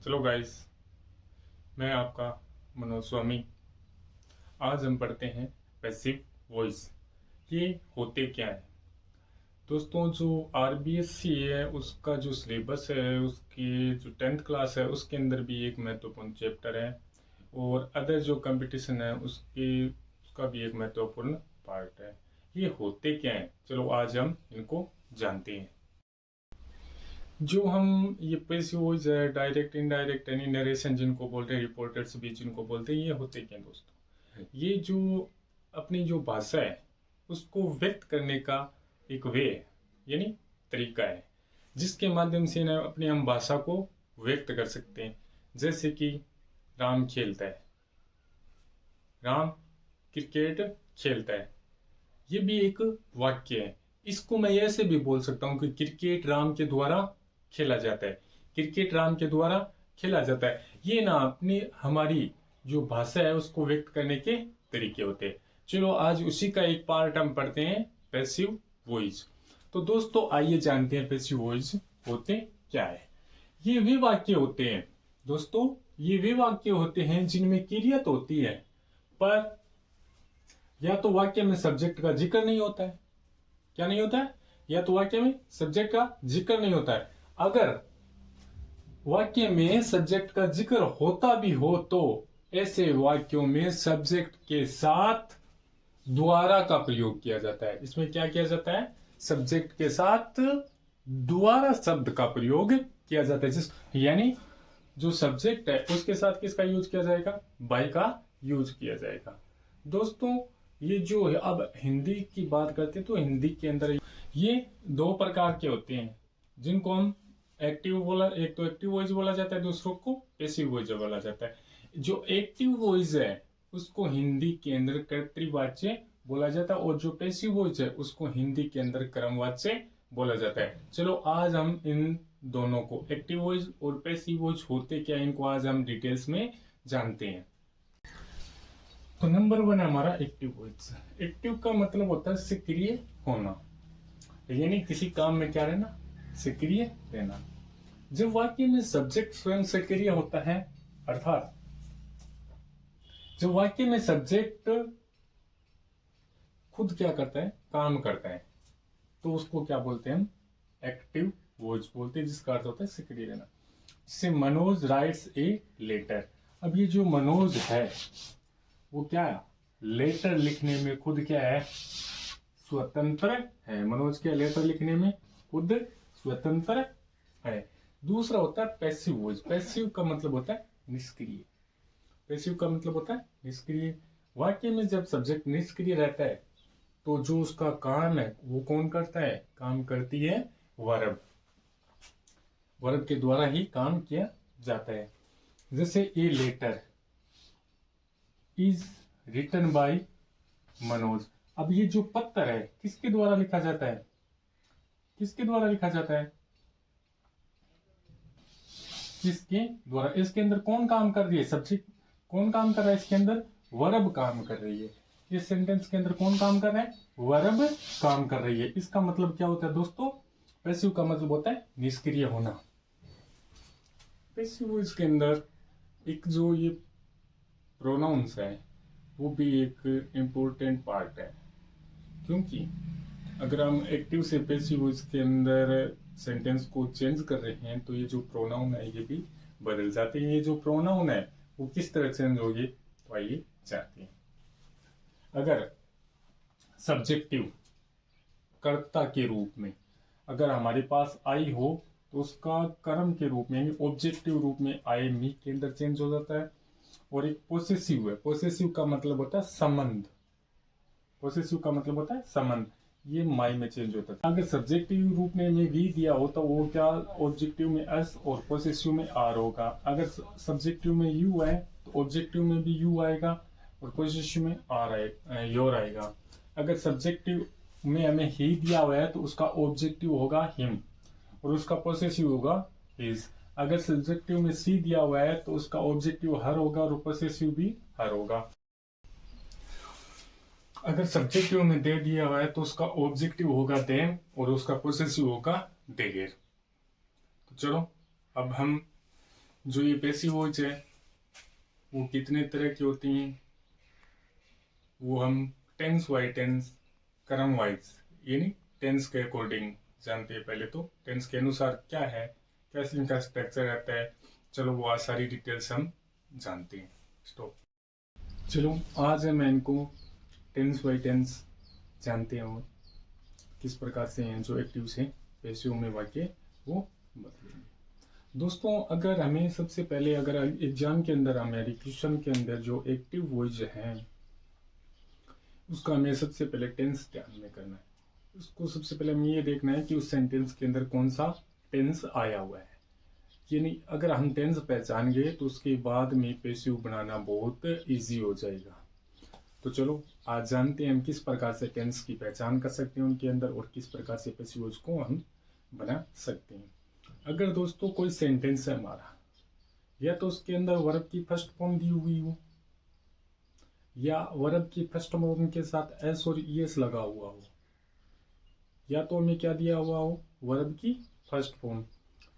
चलो गाइस, मैं आपका मनोज स्वामी। आज हम पढ़ते हैं पैसिव वॉइस। ये होते क्या है दोस्तों? जो आरबीएससी है उसका जो सिलेबस है, उसकी जो 10th क्लास है उसके अंदर भी एक महत्वपूर्ण चैप्टर है, और अदर जो कंपटीशन है उसका भी एक महत्वपूर्ण पार्ट है। ये होते क्या है, चलो आज हम इनको जानते हैं। जो हम ये पैसिव वॉइस है, डायरेक्ट इनडायरेक्ट यानी नरेशन जिनको बोलते हैं, रिपोर्टर्स भी जिनको बोलते हैं, ये होते क्या दोस्तों? ये जो अपनी जो भाषा है उसको व्यक्त करने का एक वे है, यानी तरीका है, जिसके माध्यम से ना अपनी हम भाषा को व्यक्त कर सकते हैं। जैसे कि राम खेलता है, राम क्रिकेट खेलता है, ये भी एक वाक्य है। इसको मैं ऐसे भी बोल सकता हूँ कि क्रिकेट राम के द्वारा खेला जाता है, क्रिकेट राम के द्वारा खेला जाता है। ये ना अपनी हमारी जो भाषा है उसको व्यक्त करने के तरीके होते हैं। चलो आज उसी का एक पार्ट हम पढ़ते हैं, पैसिव वॉइस। तो दोस्तों आइए जानते हैं पैसिव वॉइस होते क्या है। ये वे वाक्य होते हैं दोस्तों, ये वे वाक्य होते हैं जिनमें क्रिया तो होती है, पर या तो वाक्य में सब्जेक्ट का जिक्र नहीं होता है। क्या नहीं होता है? या तो वाक्य में सब्जेक्ट का जिक्र नहीं होता है। अगर वाक्य में सब्जेक्ट का जिक्र होता भी हो तो ऐसे वाक्यों में सब्जेक्ट के साथ द्वारा का प्रयोग किया जाता है। इसमें क्या किया जाता है? सब्जेक्ट के साथ द्वारा शब्द का प्रयोग किया जाता है। यानी जो सब्जेक्ट है उसके साथ किसका यूज किया जाएगा? बाय का यूज किया जाएगा। दोस्तों ये जो है, अब हिंदी की बात करते हैं तो हिंदी के अंदर ये दो प्रकार के होते हैं जिनको हम एक्टिव बोला, एक तो एक्टिव वॉइस बोला जाता है, दूसरों को पैसिव वॉइस बोला जाता है। जो एक्टिव वॉइस है उसको हिंदी के अंदर कर्तृवाच्य बोला जाता है, और जो पैसिव वॉइस है उसको हिंदी के अंदर क्रमवाच्य बोला जाता है। चलो आज हम इन दोनों को, एक्टिव वॉइस और पैसिव वॉइस होते क्या, इनको आज हम डिटेल्स में जानते हैं। तो नंबर 1 है हमारा एक्टिव वॉइस। एक्टिव का मतलब होता है सक्रिय होना, यानी किसी काम में क्या रहना? सक्रिय रहना। जब वाक्य में सब्जेक्ट स्वयं सक्रिय होता है, अर्थात जब वाक्य में सब्जेक्ट खुद क्या करता है? काम करता है, तो उसको क्या बोलते हैं? हम एक्टिव वॉइस बोलते हैं, जिसका अर्थ होता है सक्रिय रहना। जैसे मनोज राइट्स ए लेटर। अब ये जो मनोज है वो क्या है? लेटर लिखने में खुद क्या है? स्वतंत्र है। मनोज क्या लेटर लिखने में खुद स्वतंत्र है। दूसरा होता है पैसिव वॉइस। पैसिव का मतलब होता है निष्क्रिय। पैसिव का मतलब होता है निष्क्रिय। वाक्य में जब सब्जेक्ट निष्क्रिय रहता है तो जो उसका काम है वो कौन करता है? काम करती है वर्ब। वर्ब के द्वारा ही काम किया जाता है। जैसे a letter is written by Manoj. अब ये जो पत्र है किसके द्वारा लिखा जाता है? किसके द्वारा लिखा जाता है? किसके द्वारा? इसके अंदर कौन काम कर रही है? सब्जेक्ट कौन काम कर रहा है? इसके अंदर वर्ब काम कर रही है। इस सेंटेंस के अंदर कौन काम कर रहा है? वर्ब काम कर रही है। इसका मतलब क्या होता है दोस्तों? पैसिव का मतलब होता है निष्क्रिय होना। पैसिव इसके अंदर एक जो ये प्रोनाउंस है वो भी एक इम्पोर्टेंट पार्ट है, क्योंकि अगर हम एक्टिव से पैसिव इसके अंदर सेंटेंस को चेंज कर रहे हैं तो ये जो प्रोनाउन है ये भी बदल जाते हैं। ये जो प्रोनाउन है वो किस तरह चेंज होगी, तो आइए जानते हैं। अगर सब्जेक्टिव कर्ता के रूप में अगर हमारे पास आई हो तो उसका कर्म के रूप में, ऑब्जेक्टिव रूप में आई मी के अंदर चेंज हो जाता है। और एक पोसेसिव है। पोसेसिव का मतलब होता है संबंध। पोसेसिव का मतलब होता है संबंध, ये माई में चेंज होता है। अगर सब्जेक्टिव रूप में वी दिया हो तो वो क्या ऑब्जेक्टिव में एस और पोसेसिव में आर होगा। अगर सब्जेक्टिव में यू है तो ऑब्जेक्टिव में भी यू आएगा और पोसेसिव में आर आएगा, योर आएगा। अगर सब्जेक्टिव में हमें ही दिया हुआ है तो उसका ऑब्जेक्टिव होगा हिम और उसका पोसेसिव होगा हिज। अगर सब्जेक्टिव में सी दिया हुआ है तो उसका ऑब्जेक्टिव हर होगा और पोसेसिव भी हर होगा। अगर सब्जेक्टिव में दे दिया हुआ है तो उसका ऑब्जेक्टिव होगा देम और उसका पोसेसिव होगा देयर। तो चलो अब हम जो ये पैसिव वॉइस है वो कितने तरह की होती हैं, वो हम टेंस वाइज टेंस, क्रम वाइज यानी टेंस के अकॉर्डिंग जानते हैं। पहले तो टेंस के अनुसार क्या है, कैसे इनका स्ट्रक्चर रहता है, चलो वो आज सारी डिटेल्स हम जानते हैं। स्टॉप। चलो आज मैं इनको टेंस बाई टेंस जानते हैं और किस प्रकार से हैं जो एक्टिव से पैसिव में वाक्य वो बदलेंगे। दोस्तों अगर हमें सबसे पहले अगर एग्जाम के अंदर हमारी क्वेश्चन के अंदर जो एक्टिव वॉइस है उसका हमें सबसे पहले टेंस ध्यान में करना है। उसको सबसे पहले हमें ये देखना है कि उस सेंटेंस के अंदर कौन सा टेंस आया हुआ है। यानी अगर हम टेंस पहचान गए तो उसके बाद में पैसिव बनाना बहुत इजी हो जाएगा। तो चलो आज जानते हैं हम किस प्रकार से टेंस की पहचान कर सकते हैं उनके अंदर और किस प्रकार से पैसिव वॉइस को हम बना सकते हैं। अगर दोस्तों कोई सेंटेंस है हमारा, या तो उसके अंदर वर्ब की फर्स्ट फॉर्म दी हुई हो, या वर्ब की फर्स्ट फॉर्म के साथ एस और ईएस लगा हुआ हो, या तो हमें क्या दिया हुआ हो वर्ब की फर्स्ट फॉर्म,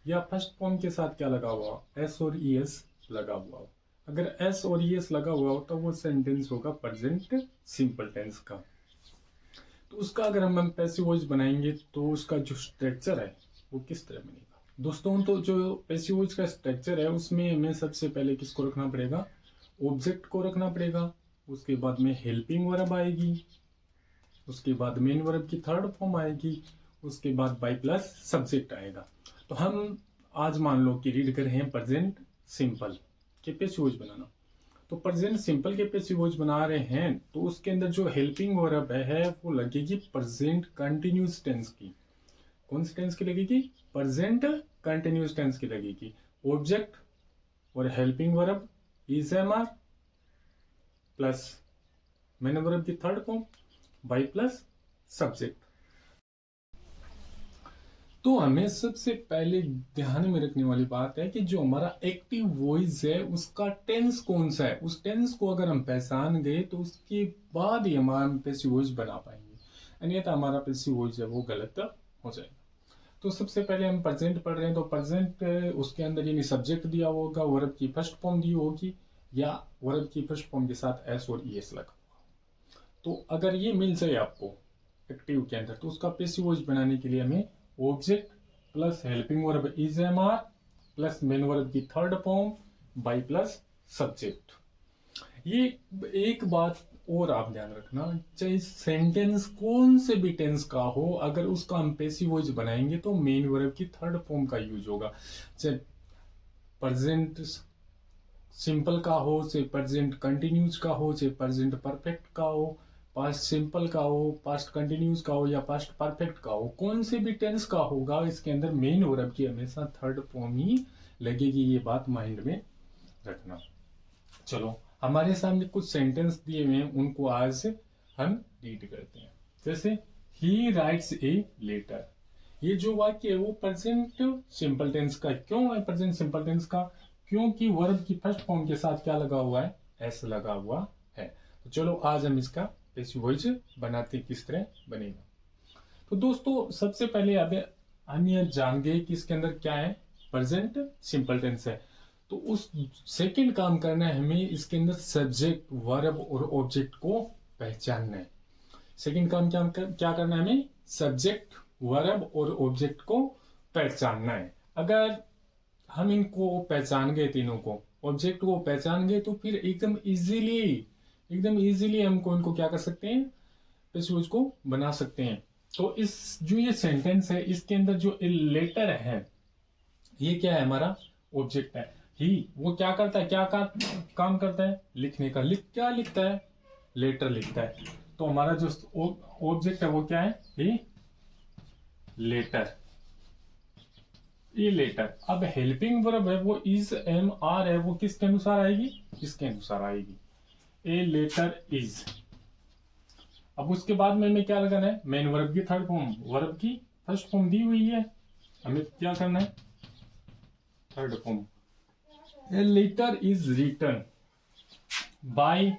या फर्स्ट फॉर्म के साथ क्या लगा हुआ हो एस और ईएस लगा हुआ हो। अगर एस और ईएस लगा हुआ हो तो वो सेंटेंस होगा प्रेजेंट सिंपल टेंस का। तो उसका अगर हम पैसिव वॉइस बनाएंगे तो उसका जो स्ट्रक्चर है वो किस तरह बनेगा। दोस्तों तो जो पैसिव वॉइस का स्ट्रक्चर है उसमें हमें सबसे पहले किसको रखना पड़ेगा, ऑब्जेक्ट को रखना पड़ेगा। उसके बाद में हेल्पिंग वर्ब आएगी, उसके बाद मेन वर्ब की थर्ड फॉर्म आएगी, उसके बाद बाई प्लस सब्जेक्ट आएगा। तो हम आज मान लो कि रीड कर रहे हैं प्रेजेंट सिंपल के पैसिव वॉइस बनाना। तो प्रेजेंट सिंपल के पैसिव वॉइस बना रहे हैं तो उसके अंदर जो हेल्पिंग वर्ब है वो लगेगी प्रेजेंट कंटिन्यूस टेंस की। कौन सी टेंस की लगेगी, प्रेजेंट कंटिन्यूस टेंस की लगेगी। ऑब्जेक्ट और helping verb is am are plus main verb की third form by plus subject. तो हमें सबसे पहले ध्यान में रखने वाली बात है कि जो हमारा एक्टिव वॉइस है उसका टेंस कौन सा है। उस टेंस को अगर हम पहचान गए तो उसके बाद ही हमारा पैसिव वॉइस बना पाएंगे, अन्यथा हमारा पैसिव वॉइस है वो गलत हो जाएगा। तो सबसे पहले हम प्रेजेंट पढ़ रहे हैं तो प्रेजेंट उसके अंदर यानी सब्जेक्ट दिया होगा, वर्ब की फर्स्ट फॉर्म दी होगी या वर्ब की फर्स्ट फॉर्म के साथ एस और ईएस लगा होगा। तो अगर ये मिल जाए आपको एक्टिव के अंदर तो उसका पैसिव वॉइस बनाने के लिए हमें object plus helping verb is am are plus main verb की third form by plus subject. ये एक बात और आप ध्यान रखना, चाहे सेंटेंस कौन से भी टेंस का हो अगर उसका हम पैसिव वॉइस बनाएंगे तो मेन वर्ब की थर्ड फॉर्म का यूज होगा। चाहे प्रेजेंट सिंपल का हो, चाहे प्रेजेंट कंटिन्यूस का हो, चाहे प्रेजेंट परफेक्ट का हो, पास्ट सिंपल का हो, पास्ट कंटिन्यूस का हो या पास्ट परफेक्ट का हो, कौन से भी टेंस का होगा इसके अंदर मेन वर्ब की हमेशा थर्ड फॉर्म ही लगेगी। ये बात माइंड में रखना। चलो हमारे सामने कुछ सेंटेंस दिए हुए हैं उनको आज हम रीड करते हैं। जैसे ही राइट्स ए लेटर, ये जो वाक्य है वो प्रेजेंट सिंपल टेंस का। क्यों है प्रेजेंट सिंपल टेंस का, क्योंकि वर्ब की फर्स्ट फॉर्म के साथ क्या लगा हुआ है, एस लगा हुआ है। तो चलो आज हम इसका पैसिव वॉइस बनाते किस तरह बनेगा। तो दोस्तों सबसे पहले अब हम ये जान गए कि इसके अंदर क्या है, प्रेजेंट सिंपल टेंस है। तो उस सेकंड काम करना है हमें इसके अंदर सब्जेक्ट वर्ब और ऑब्जेक्ट को पहचानना है। सेकंड काम क्या करना है हमें, सब्जेक्ट वर्ब और ऑब्जेक्ट को पहचानना है। अगर हम इनको पहचान गए, तीनों को ऑब्जेक्ट को पहचान गए तो फिर एकदम इजीली हमको इनको क्या कर सकते हैं, पैसिव वॉइस को बना सकते हैं। तो इस जो ये सेंटेंस है इसके अंदर जो लेटर है ये क्या है, हमारा ऑब्जेक्ट है। ही वो क्या करता है, काम करता है, लिखने का। क्या लिखता है, लेटर लिखता है। तो हमारा जो ऑब्जेक्ट है वो क्या है, ही लेटर, ये लेटर। अब हेल्पिंग वर्ब है वो इज एम आर है, वो किसके अनुसार आएगी, इसके अनुसार आएगी, ए लेटर इज। अब उसके बाद में हमें क्या लगाना है, मेन वर्ब की थर्ड फॉर्म, वर्ब की फर्स्ट फॉर्म दी हुई है, हमें क्या करना है, third form. A letter is written by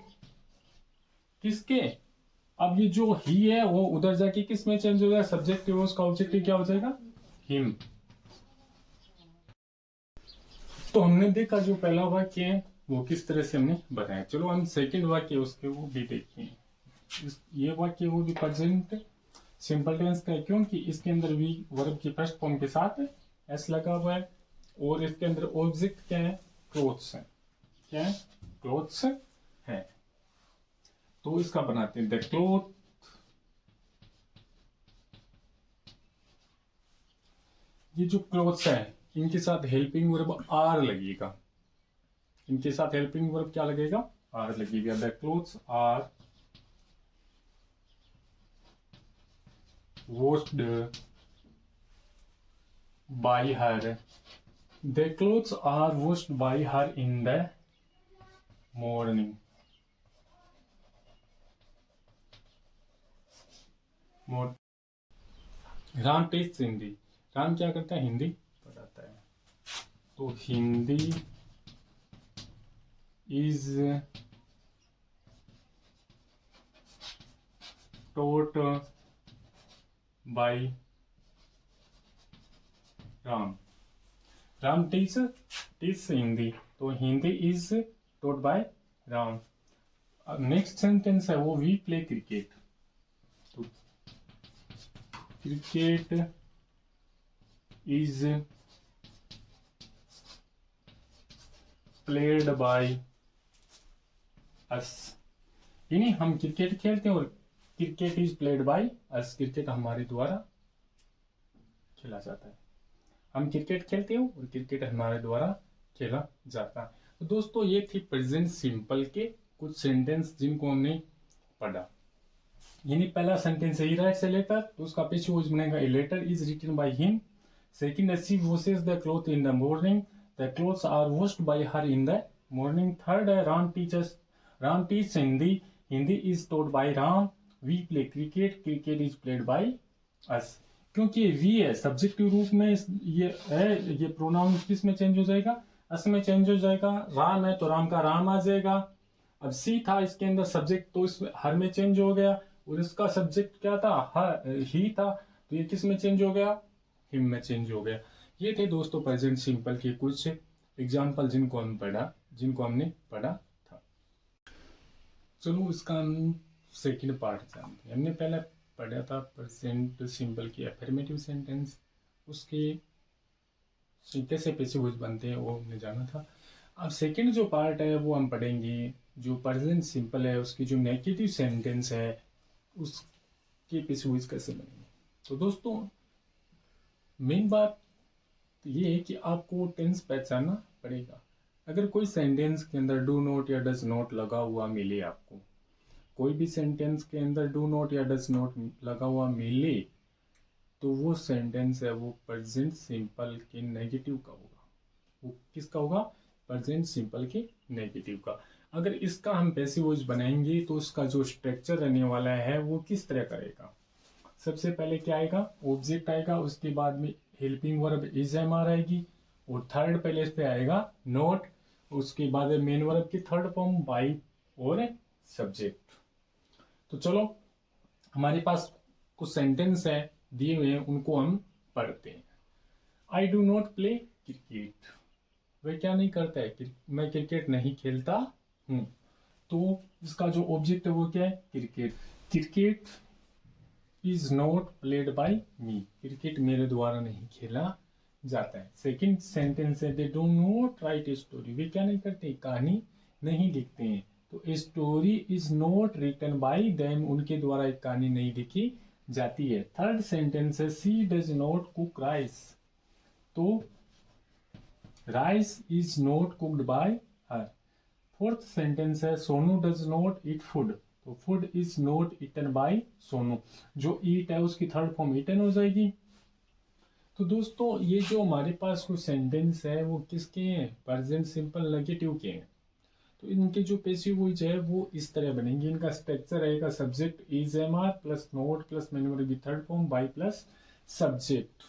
किसके, अब ये जो ही है वो उधर जाके किस में चेंज हो जाएगा, सब्जेक्ट है, उसका ऑब्जेक्टिव क्या हो जाएगा, हिम। तो हमने देखा जो पहला वाक्य है वो किस तरह से हमने बनाया। चलो हम सेकंड वाक्य उसके वो भी देखिए। ये वाक्य वो भी प्रेजेंट सिंपल टेंस का है, क्योंकि इसके अंदर वी वर्ब की फर्स्ट फॉर्म के साथ एस लगा हुआ है और इसके अंदर ऑब्जेक्ट क्या है, क्लोथ्स है। क्या है, क्लोथ्स है। तो इसका बनाते हैं द क्लोथ, ये जो क्लोथ्स है इनके साथ हेल्पिंग वर्ब आर लगेगा। इनके साथ हेल्पिंग वर्ब क्या लगेगा, आर लगेगा। The clothes are washed by her. The clothes are washed by her in the morning. Ram teaches Hindi, Ram क्या करता है, हिंदी पढ़ाता है। तो Hindi is taught by Ram. Ram teach Hindi, तो Hindi is taught by Ram. Next sentence है वो वी प्ले क्रिकेट। तो cricket is played by us, यानी हम क्रिकेट खेलते हैं और cricket is played by us, cricket हमारे द्वारा खेला जाता है। हम क्रिकेट खेलते हैं और क्रिकेट हमारे द्वारा खेला जाता है। तो दोस्तों ये थी प्रेजेंट सिंपल के कुछ सेंटेंस जिनको हमने पढ़ा। यानी पहला सेंटेंस है ही राइट से लेटर, तो उसका पीछे वॉइस बनेगा a letter is written by him. Second है she washes the cloth in the morning, the clothes are washed by her in the morning. Third है Ram teach Hindi, Hindi is taught by Ram. We play cricket, cricket is played by us. क्योंकि we है subjective रूप में ये है, ये pronoun किस में चेंज हो जाएगा, अस में चेंज हो जाएगा। राम है तो राम का राम आ जाएगा। अब सी था इसके अंदर सब्जेक्ट, तो इसमें हर में चेंज हो गया और इसका सब्जेक्ट क्या था, ही था, तो ये किस में चेंज हो गया, हिम में चेंज हो गया। ये थे दोस्तों प्रेजेंट सिंपल के कुछ एग्जाम्पल जिनको हमने पढ़ा था। चलो इसका हम सेकेंड पार्ट जानते हैं। हमने पहले पढ़ा था प्रेजेंट सिंपल की एफर्मेटिव सेंटेंस, उसके कैसे पैसिव वॉइस बनते हैं वो हमने जाना था। अब सेकंड जो पार्ट है वो हम पढ़ेंगे, जो प्रेजेंट सिंपल है उसकी जो नेगेटिव सेंटेंस है उसके पैसिव वॉइस कैसे बनेंगे। तो दोस्तों मेन बात ये है कि आपको टेंस पहचानना पड़ेगा। अगर कोई सेंटेंस के अंदर डू नॉट या डज नॉट लगा हुआ मिले, आपको कोई भी सेंटेंस के अंदर डू नॉट या डज नॉट लगा हुआ मिले, तो वो सेंटेंस है वो प्रेजेंट सिंपल के नेगेटिव का होगा। वो किसका होगा, प्रेजेंट सिंपल के नेगेटिव का। अगर इसका हम पैसिव वॉइस बनाएंगे तो उसका जो स्ट्रक्चर रहने वाला है वो किस तरह करेगा। सबसे पहले क्या आएगा, ऑब्जेक्ट आएगा, उसके बाद में helping verb is am are आएगी और थर्ड प्लेस पे आएगा नॉट, उसके बाद मेन वर्ब की थर्ड फॉर्म बाय और सब्जेक्ट। तो चलो हमारे पास कुछ सेंटेंस है दिए हुए हैं, उनको हम पढ़ते हैं। I do not play cricket, वह क्या नहीं करता है, मैं क्रिकेट नहीं खेलता हूं। तो इसका जो ऑब्जेक्ट है वो क्या है, cricket. Cricket is not played by me, cricket मेरे द्वारा नहीं खेला जाता है। सेकंड सेंटेंस है they do not write a story, वे क्या नहीं करते, कहानी नहीं लिखते हैं। तो a story is not written by them, उनके द्वारा एक कहानी नहीं लिखी जाती है। थर्ड सेंटेंस है she does not cook rice, तो rice is not cooked by her. Fourth sentence है Sonu does not eat food, तो food is not eaten by Sonu, जो ईट है उसकी थर्ड फॉर्म ईटन हो जाएगी। तो दोस्तों ये जो हमारे पास कुछ सेंटेंस है वो किसके हैं, प्रेजेंट सिंपल नेगेटिव के हैं। तो इनके जो पैसिव वॉइस है वो इस तरह बनेंगे। इनका स्ट्रक्चर रहेगा subject is am are plus not plus main verb की third form by plus subject.